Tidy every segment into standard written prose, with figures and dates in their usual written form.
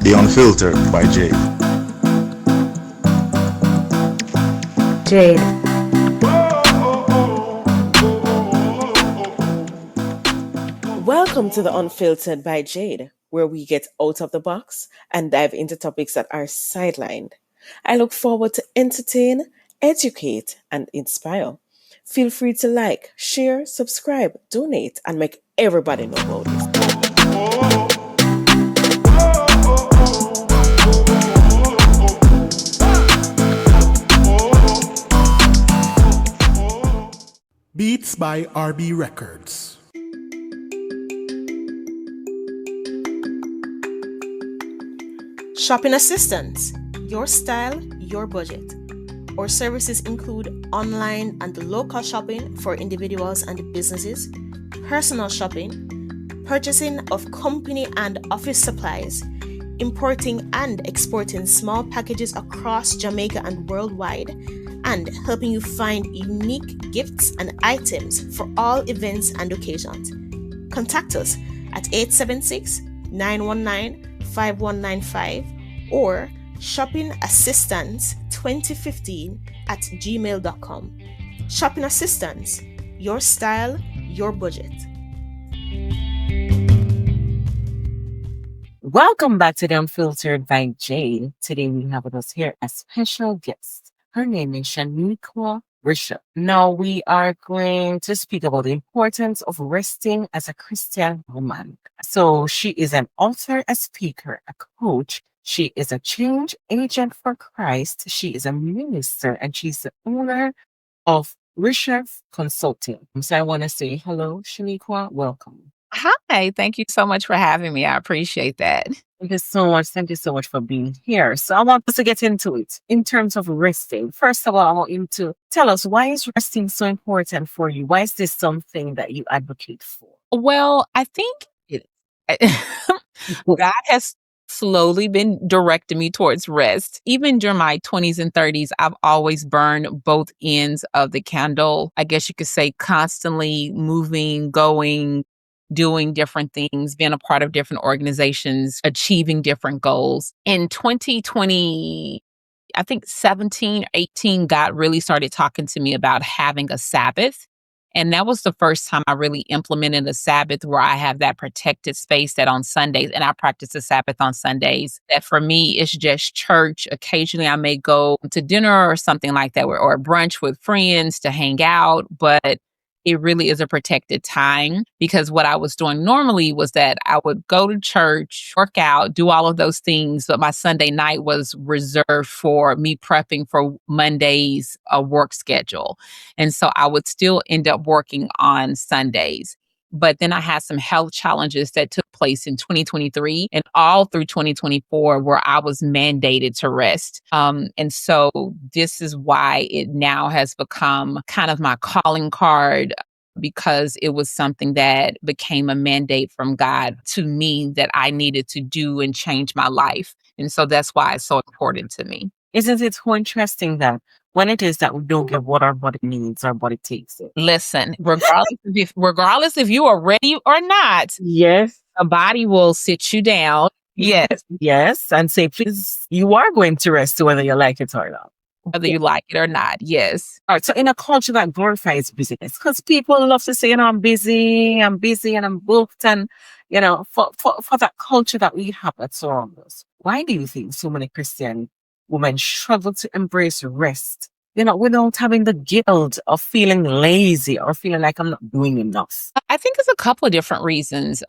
The Unfiltered by Jade. Jade. Welcome to the Unfiltered by Jade, where we get out of the box and dive into topics that are sidelined. I look forward to entertain, educate, and inspire. Feel free to like, share, subscribe, donate, and make everybody know about this. Beats by RB Records. Shopping assistance, your style, your budget. Our services include online and local shopping for individuals and businesses, personal shopping, purchasing of company and office supplies, importing and exporting small packages across Jamaica and worldwide, and helping you find unique gifts and items for all events and occasions. Contact us at 876-919-5195 or shoppingassistance2015@gmail.com. Shopping Assistance, your style, your budget. Welcome back to the Unfiltered by Jade. Today we have with us here a special guest. Her name is Shaniqua Risher. Now we are going to speak about the importance of resting as a Christian woman. So she is an author, a speaker, a coach. She is a change agent for Christ. She is a minister and she's the owner of Rischer Consulting. So I want to say hello, Shaniqua. Welcome. Hi, thank you so much for having me. I appreciate that. Thank you so much. Thank you so much for being here. So I want us to get into it in terms of resting. First of all, I want you to tell us, why is resting so important for you? Why is this something that you advocate for? Well, I think God has slowly been directing me towards rest. Even during my 20s and 30s, I've always burned both ends of the candle. I guess you could say constantly moving, going, doing different things, being a part of different organizations, achieving different goals. In 2020, I think 17, 18, God really started talking to me about having a Sabbath. And that was the first time I really implemented a Sabbath where I have that protected space that on Sundays, and I practice the Sabbath on Sundays, that for me, it's just church. Occasionally I may go to dinner or something like that, or a brunch with friends to hang out, but it really is a protected time, because what I was doing normally was that I would go to church, work out, do all of those things, but my Sunday night was reserved for me prepping for Monday's work schedule. And so I would still end up working on Sundays. But then I had some health challenges that took place in 2023 and all through 2024 where I was mandated to rest. And so this is why it now has become kind of my calling card, because it was something that became a mandate from God to me that I needed to do and change my life. And so that's why it's so important to me. Isn't it so interesting that when it is that we don't get what our body needs, our body takes it? Listen, regardless if you are ready or not, Yes. a body will sit you down. Yes. Yes. And say, please, you are going to rest whether you like it or not. Whether you like it or not. Yes. All right. So in a culture that glorifies busyness, because people love to say, I'm busy and I'm booked. And, for that culture that we have that surrounds us, why do you think so many Christian women struggle to embrace rest, without having the guilt of feeling lazy or feeling like I'm not doing enough? I think it's a couple of different reasons.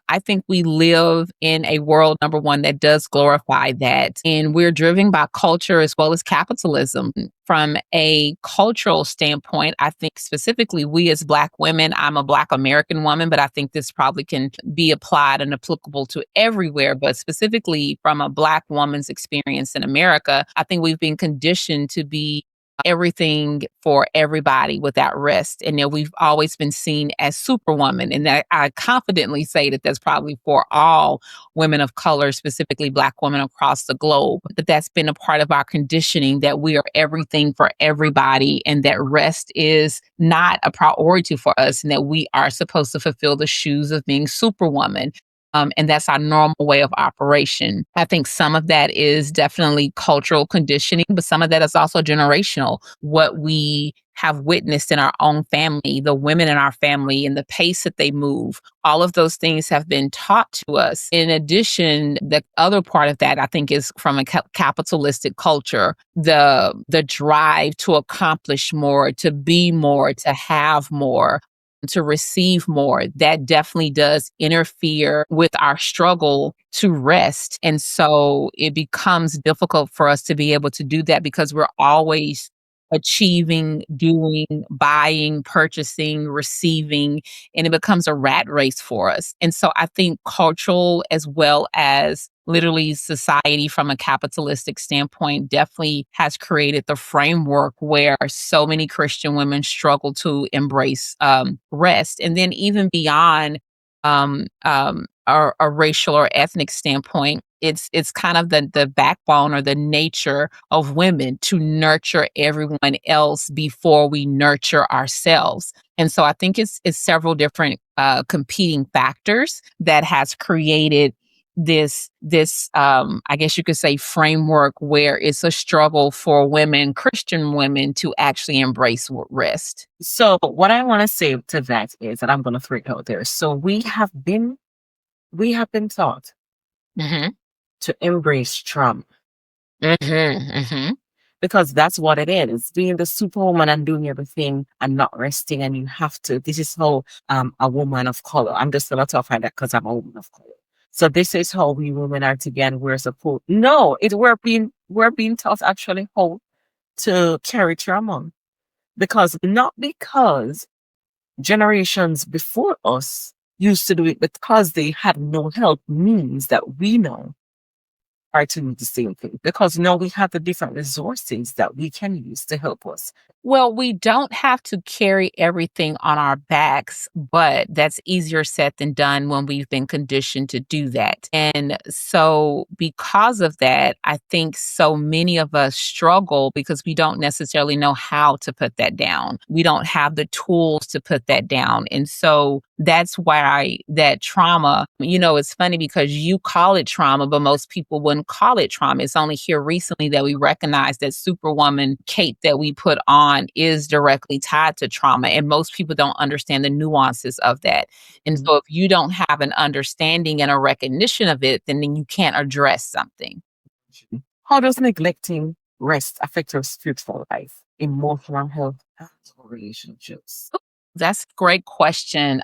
I think we live in a world, number one, that does glorify that. And we're driven by culture as well as capitalism. From a cultural standpoint, I think specifically we as Black women, I'm a Black American woman, but I think this probably can be applied and applicable to everywhere. But specifically from a Black woman's experience in America, I think we've been conditioned to be everything for everybody without rest. And we've always been seen as superwoman. And that I confidently say that that's probably for all women of color, specifically Black women across the globe, that that's been a part of our conditioning, that we are everything for everybody and that rest is not a priority for us and that we are supposed to fulfill the shoes of being superwoman. And that's our normal way of operation. I think some of that is definitely cultural conditioning, but some of that is also generational. What we have witnessed in our own family, the women in our family, and the pace that they move, all of those things have been taught to us. In addition, the other part of that, I think, is from a capitalistic culture, the drive to accomplish more, to be more, to have more, to receive more, that definitely does interfere with our struggle to rest. And so it becomes difficult for us to be able to do that because we're always achieving, doing, buying, purchasing, receiving, and it becomes a rat race for us. And so I think cultural as well as literally society from a capitalistic standpoint definitely has created the framework where so many Christian women struggle to embrace rest. And then even beyond a racial or ethnic standpoint, it's kind of the backbone or the nature of women to nurture everyone else before we nurture ourselves. And so I think it's several different competing factors that has created this I guess you could say framework where it's a struggle for women, Christian women, to actually embrace rest. So what I want to say to that is, and I'm going to throw it out there. So we have been taught Mm-hmm. to embrace trauma Mm-hmm. Mm-hmm. because that's what it is. Being the superwoman and doing everything and not resting, and you have to. This is how a woman of color. I'm just gonna talk like that because I'm a woman of color. So this is how we women are together. We're supposed. No, we're being taught actually how to carry trauma because generations before us used to do it because they had no help means that we know are to do the same thing because now we have the different resources that we can use to help us. Well, we don't have to carry everything on our backs, but that's easier said than done when we've been conditioned to do that. And so, because of that, I think so many of us struggle because we don't necessarily know how to put that down. We don't have the tools to put that down. And so, that's why that trauma, it's funny because you call it trauma, but most people wouldn't call it trauma. It's only here recently that we recognize that superwoman cape that we put on is directly tied to trauma. And most people don't understand the nuances of that. And Mhm. so if you don't have an understanding and a recognition of it, then you can't address something. How does neglecting rest affect our spiritual life, emotional health, and our relationships? That's a great question.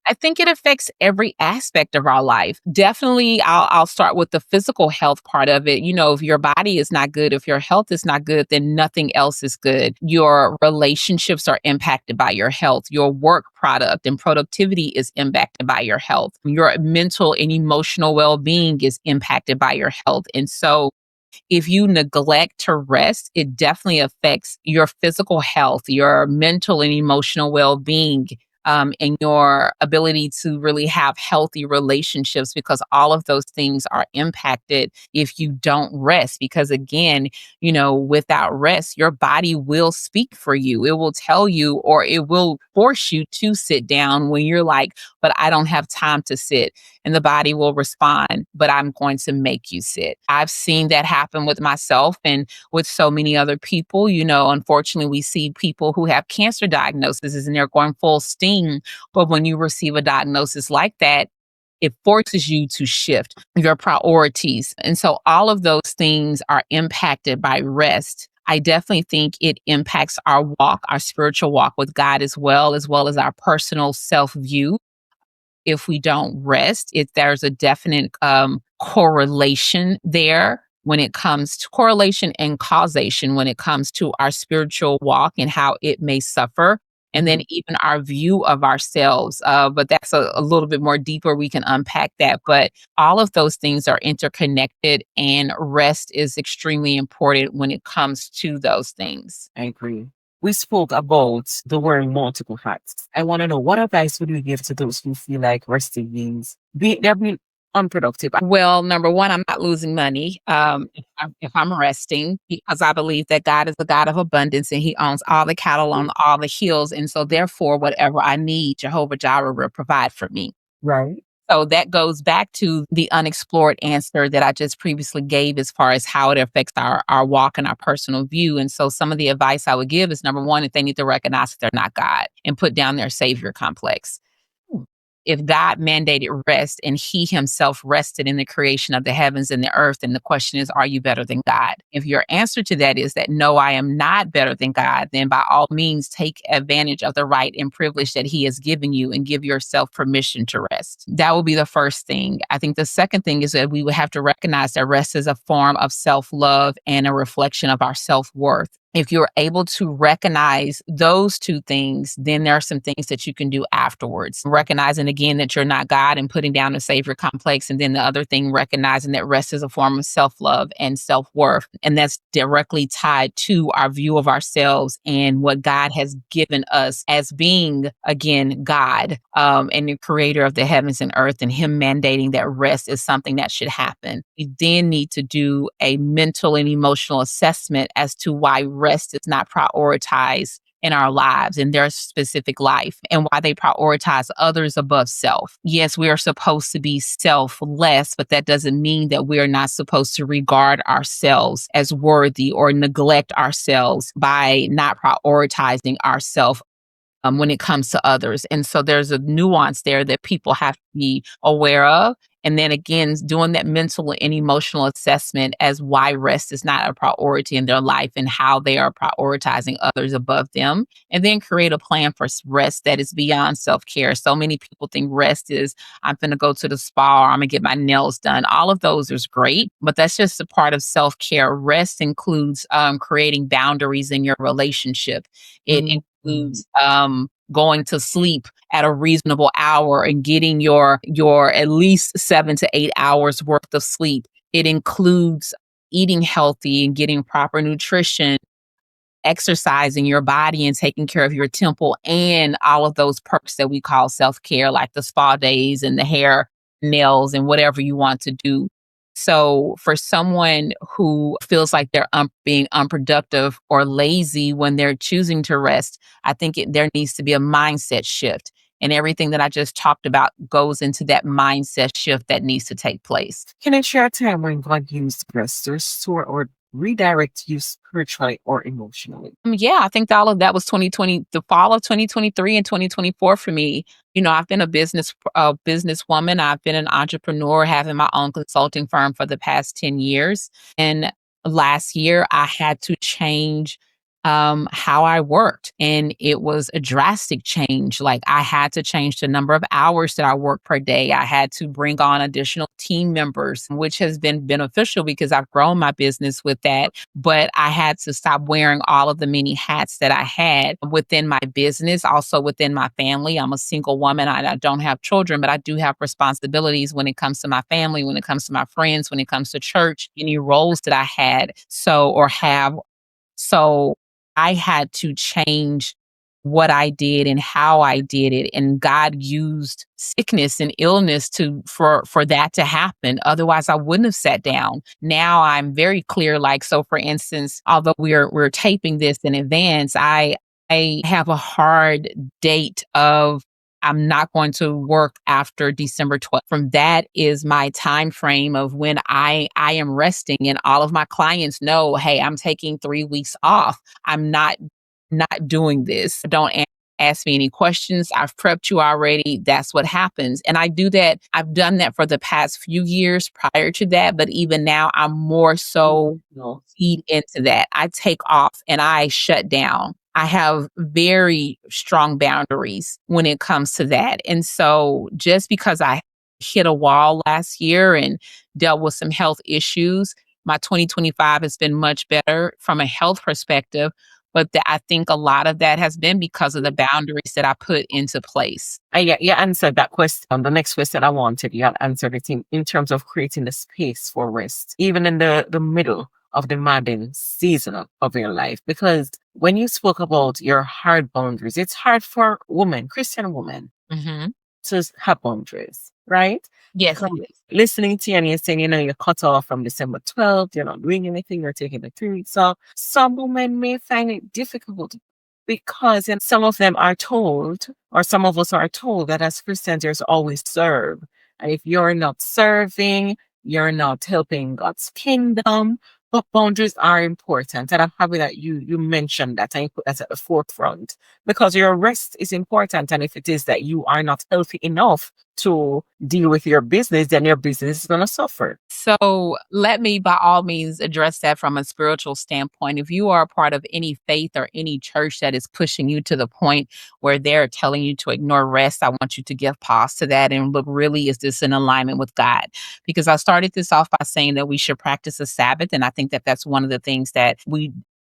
I think it affects every aspect of our life. Definitely, I'll start with the physical health part of it. If your body is not good, if your health is not good, then nothing else is good. Your relationships are impacted by your health. Your work product and productivity is impacted by your health. Your mental and emotional well-being is impacted by your health. And so if you neglect to rest, it definitely affects your physical health, your mental and emotional well being. And your ability to really have healthy relationships because all of those things are impacted if you don't rest. Because again, without rest, your body will speak for you. It will tell you or it will force you to sit down when you're like, but I don't have time to sit. And the body will respond, but I'm going to make you sit. I've seen that happen with myself and with so many other people. Unfortunately, we see people who have cancer diagnoses and they're going full steam. But when you receive a diagnosis like that, it forces you to shift your priorities. And so all of those things are impacted by rest. I definitely think it impacts our walk, our spiritual walk with God as well as our personal self view. If we don't rest, there's a definite correlation there when it comes to correlation and causation when it comes to our spiritual walk and how it may suffer. And then even our view of ourselves. But that's a little bit more deeper. We can unpack that. But all of those things are interconnected, and rest is extremely important when it comes to those things. I agree. We spoke about the wearing multiple hats. I want to know what advice would you give to those who feel like resting means they're being unproductive? Well, number one, I'm not losing money if I'm resting because I believe that God is a God of abundance and He owns all the cattle on all the hills. And so, therefore, whatever I need, Jehovah Jireh will provide for me. Right. So that goes back to the unexplored answer that I just previously gave as far as how it affects our walk and our personal view. And so some of the advice I would give is number one, that they need to recognize that they're not God and put down their savior complex. If God mandated rest and he himself rested in the creation of the heavens and the earth, then the question is, are you better than God? If your answer to that is that no, I am not better than God, then by all means take advantage of the right and privilege that he has given you and give yourself permission to rest. That will be the first thing. I think the second thing is that we would have to recognize that rest is a form of self-love and a reflection of our self-worth. If you're able to recognize those two things, then there are some things that you can do afterwards. Recognizing again that you're not God and putting down the savior complex. And then the other thing, recognizing that rest is a form of self-love and self-worth. And that's directly tied to our view of ourselves and what God has given us as being, again, God, and the creator of the heavens and earth, and him mandating that rest is something that should happen. We then need to do a mental and emotional assessment as to why rest is not prioritized in our lives, in their specific life, and why they prioritize others above self. Yes, we are supposed to be selfless, but that doesn't mean that we are not supposed to regard ourselves as worthy or neglect ourselves by not prioritizing ourselves when it comes to others. And so there's a nuance there that people have to be aware of. And then again, doing that mental and emotional assessment as why rest is not a priority in their life and how they are prioritizing others above them. And then create a plan for rest that is beyond self-care. So many people think rest is, I'm going to go to the spa or I'm going to get my nails done. All of those is great, but that's just a part of self-care. Rest includes creating boundaries in your relationship. It includes going to sleep at a reasonable hour and getting your at least 7 to 8 hours worth of sleep. It includes eating healthy and getting proper nutrition, exercising your body and taking care of your temple, and all of those perks that we call self-care, like the spa days and the hair, nails, and whatever you want to do. So for someone who feels like they're being unproductive or lazy when they're choosing to rest, I think there needs to be a mindset shift. And everything that I just talked about goes into that mindset shift that needs to take place. Can I share a time when God used rest to restore or redirect you spiritually or emotionally? Yeah, I think all of that was 2020, the fall of 2023 and 2024 for me. I've been a businesswoman. I've been an entrepreneur, having my own consulting firm for the past 10 years. And last year, I had to change how I worked. And it was a drastic change. Like, I had to change the number of hours that I work per day. I had to bring on additional team members, which has been beneficial because I've grown my business with that. But I had to stop wearing all of the many hats that I had within my business, also within my family. I'm a single woman. I don't have children, but I do have responsibilities when it comes to my family, when it comes to my friends, when it comes to church, any roles that I had or have. So I had to change what I did and how I did it. And God used sickness and illness for that to happen. Otherwise, I wouldn't have sat down. Now I'm very clear. Like, so for instance, although we're taping this in advance, I have a hard date of I'm not going to work after December 12th. From that is my time frame of when I am resting, and all of my clients know, hey, I'm taking 3 weeks off. I'm not doing this. Don't ask me any questions. I've prepped you already. That's what happens. And I do that. I've done that for the past few years prior to that. But even now, I'm more so feed into that. I take off and I shut down. I have very strong boundaries when it comes to that. And so just because I hit a wall last year and dealt with some health issues, my 2025 has been much better from a health perspective. But I think a lot of that has been because of the boundaries that I put into place. Yeah, you answered that question. The next question I wanted, you had answered it in terms of creating the space for rest, even in the middle of the demanding season of your life. Because when you spoke about your hard boundaries, it's hard for women, Christian women, to have boundaries, right? Yes. Listening to you and you're saying, you're cut off from December 12th, you're not doing anything, you're taking the 3 weeks off. Some women may find it difficult because some of them are told, or some of us are told, that as Christians, there's always serve And if you're not serving, you're not helping God's kingdom. But boundaries are important. And I'm happy that you mentioned that and you put that at the forefront because your rest is important. And if it is that you are not healthy enough to deal with your business, then your business is going to suffer. So let me, by all means, address that from a spiritual standpoint. If you are a part of any faith or any church that is pushing you to the point where they're telling you to ignore rest, I want you to give pause to that and look, really, is this in alignment with God? Because I started this off by saying that we should practice a Sabbath. And I think that that's one of the things that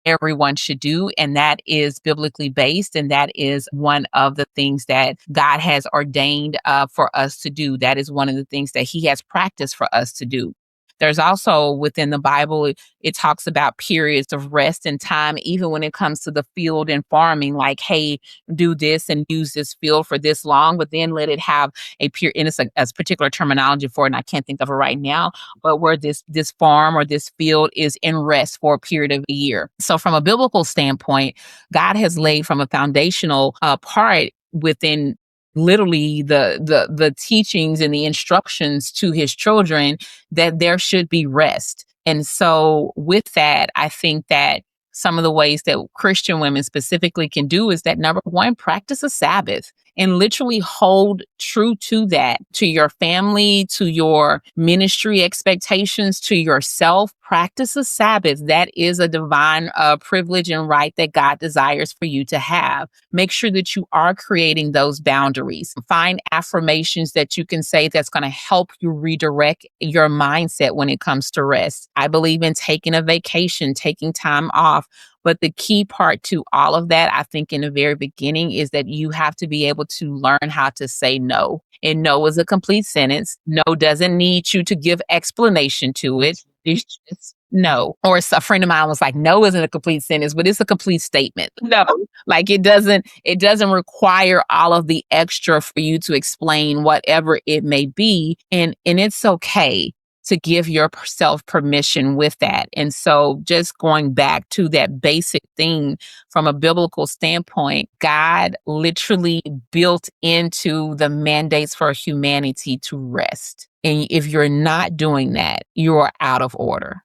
everyone should do. And that is biblically based. And that is one of the things that God has ordained for us to do. That is one of the things that He has practiced for us to do. There's also within the Bible, it talks about periods of rest and time, even when it comes to the field and farming, like, hey, do this and use this field for this long, but then let it have a period. And it's a particular terminology for it, and I can't think of it right now, but where this farm or this field is in rest for a period of a year. So from a biblical standpoint, God has laid from a foundational part within literally the teachings and the instructions to His children that there should be rest. And so with that, I think that some of the ways that Christian women specifically can do is that, number one, practice a Sabbath and literally hold true to that, to your family, to your ministry expectations, to yourself. Practice a Sabbath. That is a divine privilege and right that God desires for you to have. Make sure that you are creating those boundaries. Find affirmations that you can say that's going to help you redirect your mindset when it comes to rest. I believe in taking a vacation, taking time off. But the key part to all of that, I think in the very beginning, is that you have to be able to learn how to say no. And no is a complete sentence. No doesn't need you to give explanation to it. It's just no. Or a friend of mine was like, no isn't a complete sentence, but it's a complete statement. No, like it doesn't require all of the extra for you to explain whatever it may be. And it's okay to give yourself permission with that. And so just going back to that basic thing from a biblical standpoint, God literally built into the mandates for humanity to rest. And if you're not doing that, you are out of order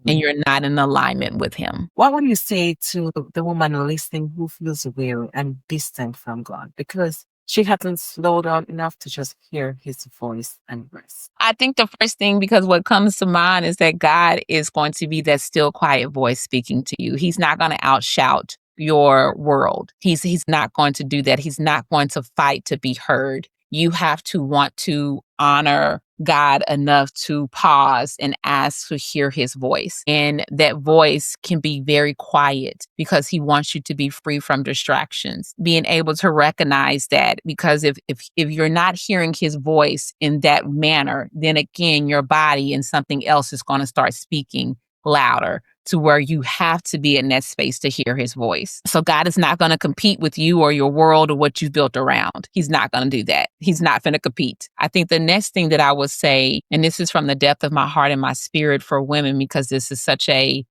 and you're not in alignment with Him. What would you say to the woman listening who feels weary and distant from God because she hasn't slowed down enough to just hear His voice and rest? I think the first thing, because what comes to mind is that God is going to be that still quiet voice speaking to you. He's not going to outshout your world. He's not going to do that. He's not going to fight to be heard. You have to want to honor God enough to pause and ask to hear His voice. And that voice can be very quiet because He wants you to be free from distractions. Being able to recognize that, because if you're not hearing His voice in that manner, then again, your body and something else is going to start speaking louder to where you have to be in that space to hear His voice. So God is not going to compete with you or your world or what you've built around. He's not going to do that. He's not going to compete. I think the next thing that I would say, and this is from the depth of my heart and my spirit for women, because this is such a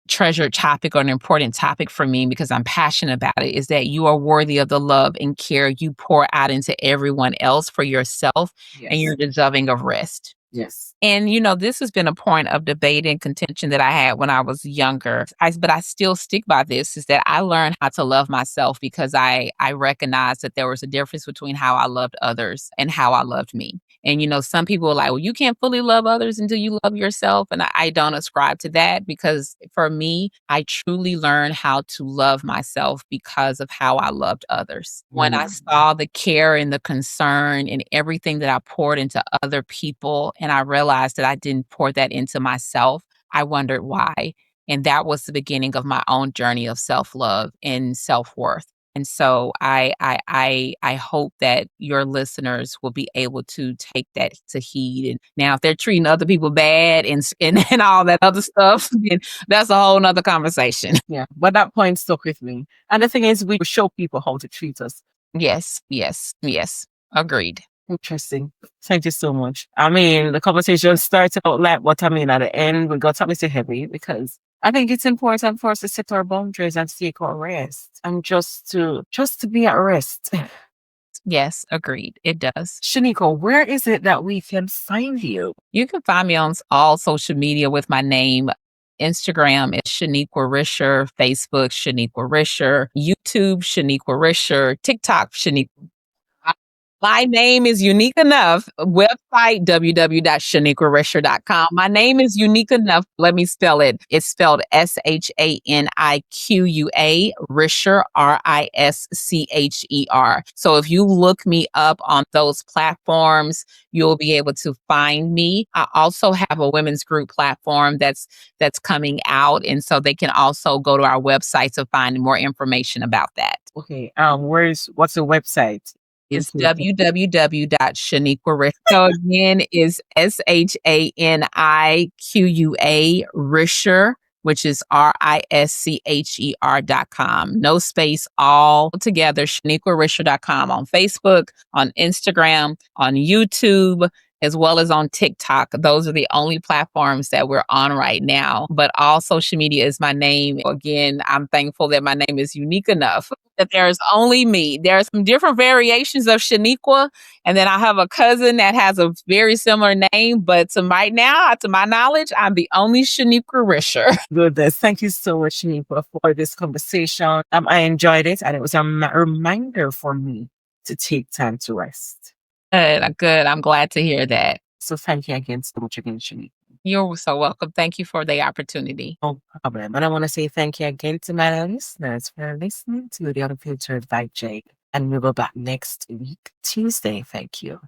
treasured topic or an important topic for me because I'm passionate about it, is that you are worthy of the love and care you pour out into everyone else for yourself. Yes. And you're deserving of rest. Yes. And, this has been a point of debate and contention that I had when I was younger. But I still stick by this, is that I learned how to love myself because I recognized that there was a difference between how I loved others and how I loved me. And, some people are like, well, you can't fully love others until you love yourself. And I don't ascribe to that, because for me, I truly learned how to love myself because of how I loved others. When I saw the care and the concern and everything that I poured into other people, and I realized that I didn't pour that into myself, I wondered why. And that was the beginning of my own journey of self-love and self-worth. And so I hope that your listeners will be able to take that to heed. And now if they're treating other people bad and all that other stuff, then that's a whole nother conversation. Yeah, but that point stuck with me. And the thing is, we show people how to treat us. Yes. Agreed. Interesting. Thank you so much. I mean, the conversation started out light, but at the end, we got something heavy because I think it's important for us to set our boundaries and take our rest and just to be at rest. Yes, agreed. It does. Shaniqua, where is it that we can find you? You can find me on all social media with my name. Instagram is Shaniqua Risher, Facebook Shaniqua Risher, YouTube Shaniqua Risher, TikTok Shaniqua. My name is unique enough. Website www.shaniquarisher.com. My name is unique enough. Let me spell it. It's spelled Shaniqua, Rischer, Rischer. So if you look me up on those platforms, you'll be able to find me. I also have a women's group platform that's coming out, and so they can also go to our website to find more information about that. Okay. What's the website? It's www.shaniquarisher. So again, is Shaniqua Risher, which is Rischer.com. No space, all together, ShaniquaRisher.com on Facebook, on Instagram, on YouTube, as well as on TikTok. Those are the only platforms that we're on right now. But all social media is my name. Again, I'm thankful that my name is unique enough that there's only me. There are some different variations of Shaniqua, and then I have a cousin that has a very similar name. But to my knowledge, I'm the only Shaniqua Risher. Goodness. Thank you so much, Shaniqua, for this conversation. I enjoyed it, and it was a reminder for me to take time to rest. Good. I'm glad to hear that. So thank you again so much again, Shaniqua. You're so welcome. Thank you for the opportunity. No problem. And I want to say thank you again to my listeners for listening to The Unfiltered by Jade. And we'll be back next week, Tuesday. Thank you.